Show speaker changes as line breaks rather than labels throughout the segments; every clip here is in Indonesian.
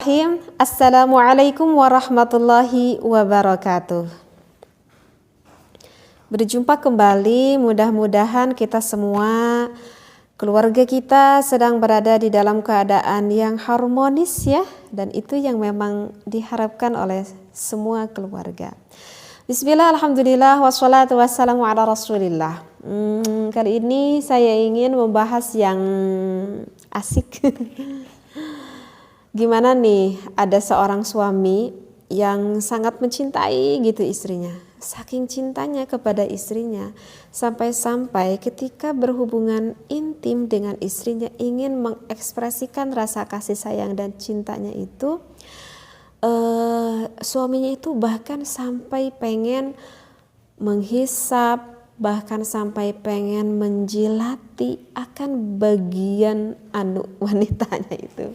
Bismillahirrahmanirrahim. Assalamualaikum warahmatullahi wabarakatuh. Berjumpa kembali, mudah-mudahan kita semua, keluarga kita sedang berada di dalam keadaan yang harmonis ya. Dan itu yang memang diharapkan oleh semua keluarga. Bismillah, alhamdulillah, wassalatu wassalamu ala rasulillah. Kali ini saya ingin membahas yang asik. Gimana nih, ada seorang suami yang sangat mencintai gitu istrinya. Saking cintanya kepada istrinya, sampai-sampai ketika berhubungan intim dengan istrinya ingin mengekspresikan rasa kasih sayang dan cintanya itu, suaminya itu bahkan sampai pengen menghisap, bahkan sampai pengen menjilati akan bagian wanitanya itu.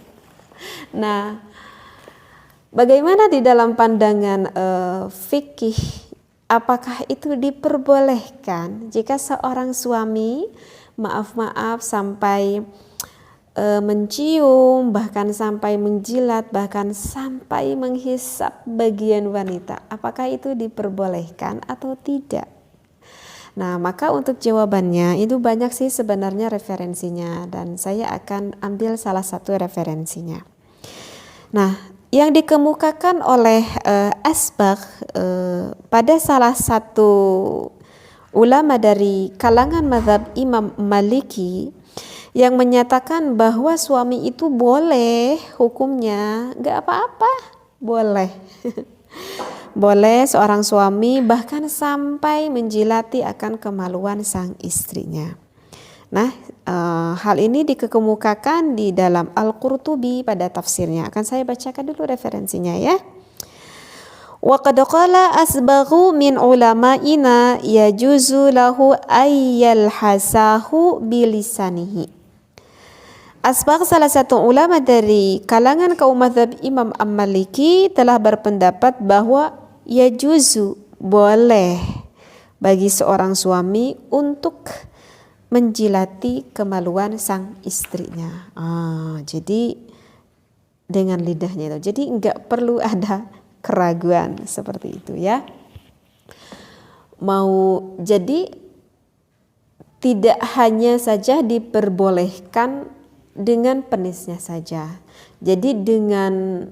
Nah, bagaimana di dalam pandangan fikih, apakah itu diperbolehkan jika seorang suami maaf sampai mencium, bahkan sampai menjilat, bahkan sampai menghisap bagian wanita? Apakah itu diperbolehkan atau tidak? Nah, maka untuk jawabannya itu banyak sih sebenarnya referensinya, dan saya akan ambil salah satu referensinya. Nah, yang dikemukakan oleh Asbagh pada salah satu ulama dari kalangan mazhab Imam Maliki yang menyatakan bahwa suami itu boleh hukumnya, gak apa-apa, boleh. Boleh seorang suami bahkan sampai menjilati akan kemaluan sang istrinya. Nah, hal ini dikemukakan di dalam Al-Qurtubi pada tafsirnya. Akan saya bacakan dulu referensinya ya. Wa qad qala asbaghu min ulama'ina yajuzu lahu ayyal hasahu bilisanihi. Asbagh, salah satu ulama dari kalangan kaum mazhab Imam Maliki, telah berpendapat bahwa yajuzu, boleh bagi seorang suami untuk menjilati kemaluan sang istrinya. Jadi dengan lidahnya itu. Jadi enggak perlu ada keraguan seperti itu ya. Jadi tidak hanya saja diperbolehkan dengan penisnya saja. Jadi dengan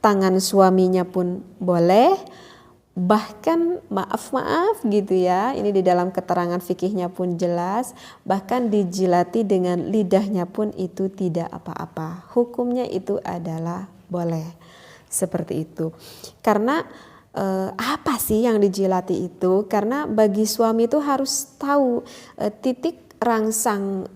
tangan suaminya pun boleh. Bahkan maaf gitu ya, ini di dalam keterangan fikihnya pun jelas, bahkan dijilati dengan lidahnya pun itu tidak apa-apa. Hukumnya itu adalah boleh. Seperti itu. Karena apa sih yang dijilati itu? Karena bagi suami itu harus tahu titik rangsang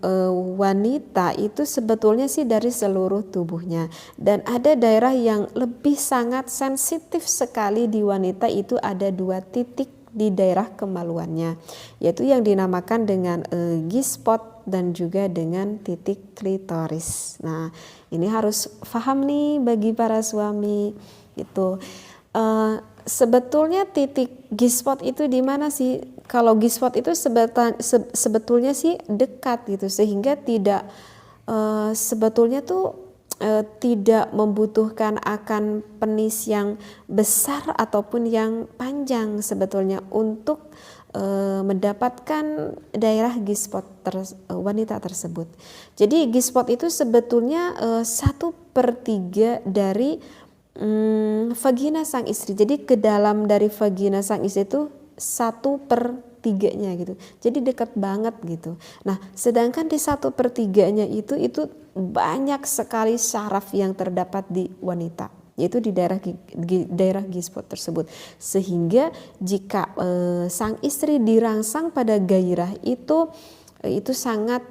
wanita itu sebetulnya sih dari seluruh tubuhnya, dan ada daerah yang lebih sangat sensitif sekali di wanita, itu ada 2 titik di daerah kemaluannya, yaitu yang dinamakan dengan G-spot dan juga dengan titik klitoris. Nah, ini harus paham nih bagi para suami itu. Sebetulnya titik G-spot itu di mana sih? Kalau G-spot itu sebetulnya sih dekat gitu, sehingga tidak sebetulnya tuh tidak membutuhkan akan penis yang besar ataupun yang panjang sebetulnya untuk mendapatkan daerah G-spot wanita tersebut. Jadi G-spot itu sebetulnya 1/3 dari vagina sang istri. Jadi ke dalam dari vagina sang istri itu 1/3-nya gitu. Jadi dekat banget gitu. Nah, sedangkan di 1/3-nya itu banyak sekali syaraf yang terdapat di wanita, yaitu di daerah G-spot tersebut. Sehingga jika sang istri dirangsang pada gairah itu sangat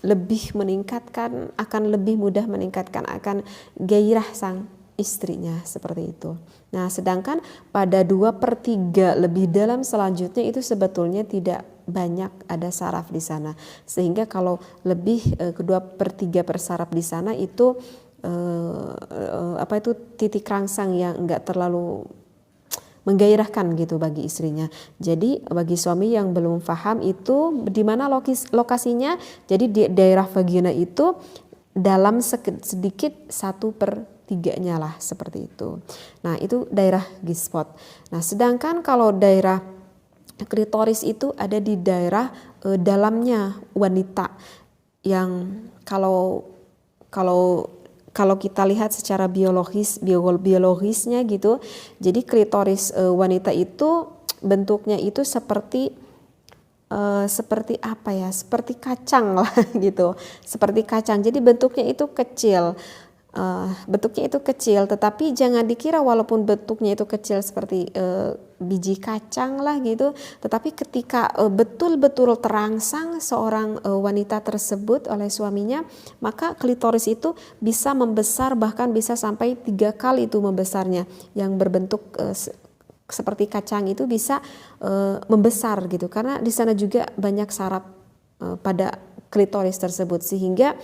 lebih meningkatkan, akan lebih mudah meningkatkan akan gairah sang istrinya, seperti itu. Nah, sedangkan pada 2/3 lebih dalam selanjutnya itu sebetulnya tidak banyak ada saraf di sana, sehingga kalau lebih ke 2/3 persaraf di sana itu titik rangsang yang enggak terlalu menggairahkan gitu bagi istrinya. Jadi bagi suami yang belum paham itu di mana lokasinya, jadi di daerah vagina itu dalam sedikit 1/3-nya lah seperti itu. Nah itu daerah G-spot. Nah sedangkan kalau daerah klitoris itu ada di daerah dalamnya wanita, yang kalau kita lihat secara biologisnya gitu, jadi klitoris wanita itu bentuknya itu seperti apa ya, seperti kacang lah gitu, seperti kacang. Jadi bentuknya itu kecil, tetapi jangan dikira walaupun bentuknya itu kecil seperti biji kacang lah gitu, tetapi ketika betul-betul terangsang seorang wanita tersebut oleh suaminya, maka klitoris itu bisa membesar, bahkan bisa sampai 3 kali itu membesarnya, yang berbentuk seperti kacang itu bisa membesar gitu, karena di sana juga banyak saraf pada klitoris tersebut, sehingga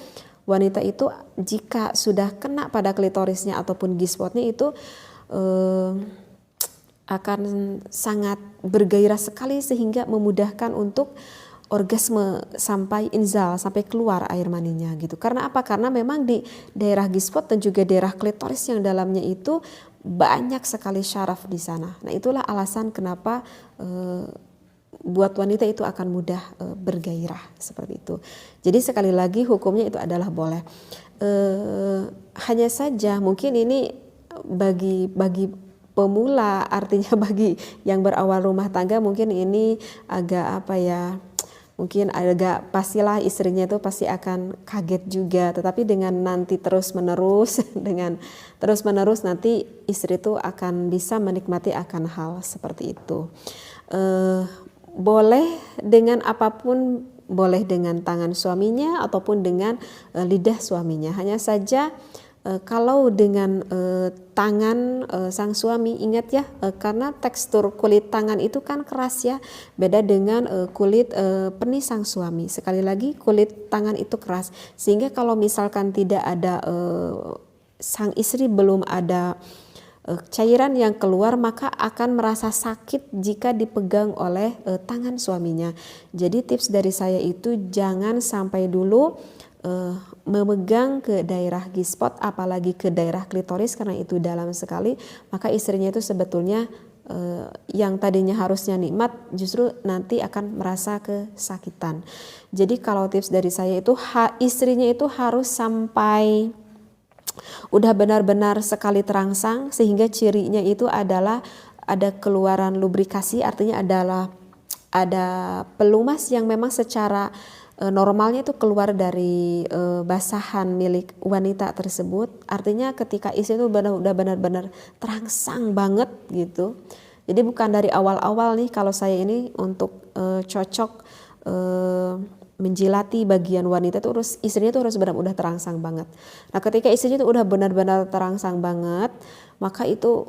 wanita itu jika sudah kena pada klitorisnya ataupun G-spotnya itu akan sangat bergairah sekali, sehingga memudahkan untuk orgasme sampai inzal, sampai keluar air maninya gitu. Karena apa? Karena memang di daerah G-spot dan juga daerah klitoris yang dalamnya itu banyak sekali syaraf di sana. Nah itulah alasan kenapa buat wanita itu akan mudah bergairah seperti itu. Jadi sekali lagi hukumnya itu adalah boleh. Hanya saja mungkin ini bagi pemula, artinya bagi yang berawal rumah tangga mungkin ini agak apa ya, mungkin agak pastilah istrinya itu pasti akan kaget juga, tetapi dengan nanti terus menerus nanti istri itu akan bisa menikmati akan hal seperti itu. Boleh dengan apapun, boleh dengan tangan suaminya ataupun dengan lidah suaminya. Hanya saja kalau dengan tangan sang suami, ingat ya, karena tekstur kulit tangan itu kan keras ya, beda dengan kulit penis sang suami. Sekali lagi kulit tangan itu keras, sehingga kalau misalkan tidak ada sang istri belum ada cairan yang keluar, maka akan merasa sakit jika dipegang oleh tangan suaminya. Jadi tips dari saya itu jangan sampai dulu memegang ke daerah G-spot, apalagi ke daerah klitoris, karena itu dalam sekali, maka istrinya itu sebetulnya yang tadinya harusnya nikmat justru nanti akan merasa kesakitan. Jadi kalau tips dari saya itu istrinya itu harus sampai udah benar-benar sekali terangsang, sehingga cirinya itu adalah ada keluaran lubrikasi, artinya adalah ada pelumas yang memang secara normalnya itu keluar dari basahan milik wanita tersebut. Artinya ketika istri itu udah benar-benar terangsang banget gitu. Jadi bukan dari awal-awal nih, kalau saya ini untuk cocok menjilati bagian wanita itu istrinya itu harus benar-benar udah terangsang banget. Nah ketika istrinya itu udah benar-benar terangsang banget, maka itu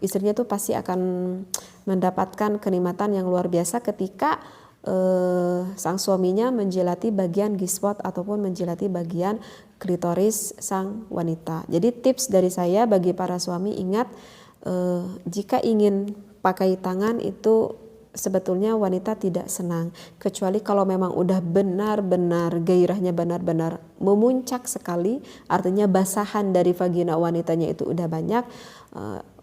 istrinya itu pasti akan mendapatkan kenikmatan yang luar biasa ketika sang suaminya menjilati bagian G-spot ataupun menjilati bagian klitoris sang wanita. Jadi tips dari saya bagi para suami, ingat jika ingin pakai tangan itu sebetulnya wanita tidak senang, kecuali kalau memang udah benar-benar gairahnya benar-benar memuncak sekali, artinya basahan dari vagina wanitanya itu udah banyak,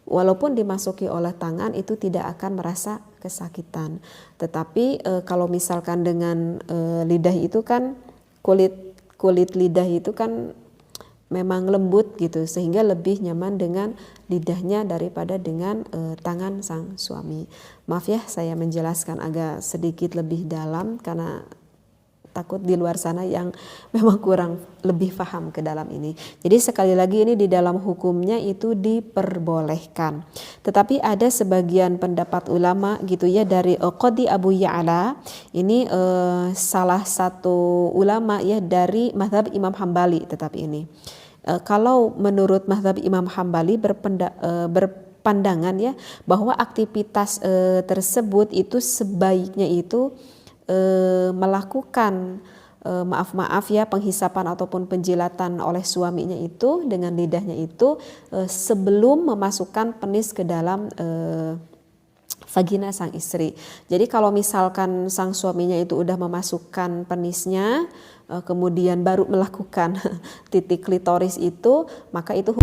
walaupun dimasuki oleh tangan itu tidak akan merasa kesakitan. Tetapi kalau misalkan dengan lidah itu kan kulit lidah itu kan memang lembut gitu, sehingga lebih nyaman dengan lidahnya daripada dengan tangan sang suami. Maaf ya, saya menjelaskan agak sedikit lebih dalam karena takut di luar sana yang memang kurang lebih paham ke dalam ini. Jadi sekali lagi ini di dalam hukumnya itu diperbolehkan. Tetapi ada sebagian pendapat ulama gitu ya, dari Qadi Abu Ya'la, ini salah satu ulama ya dari mazhab Imam Hambali. Tetapi ini kalau menurut mazhab Imam Hambali berpandangan ya bahwa aktivitas tersebut itu sebaiknya itu melakukan maaf ya penghisapan ataupun penjilatan oleh suaminya itu dengan lidahnya itu sebelum memasukkan penis ke dalam vagina sang istri. Jadi kalau misalkan sang suaminya itu udah memasukkan penisnya, kemudian baru melakukan titik klitoris itu, maka itu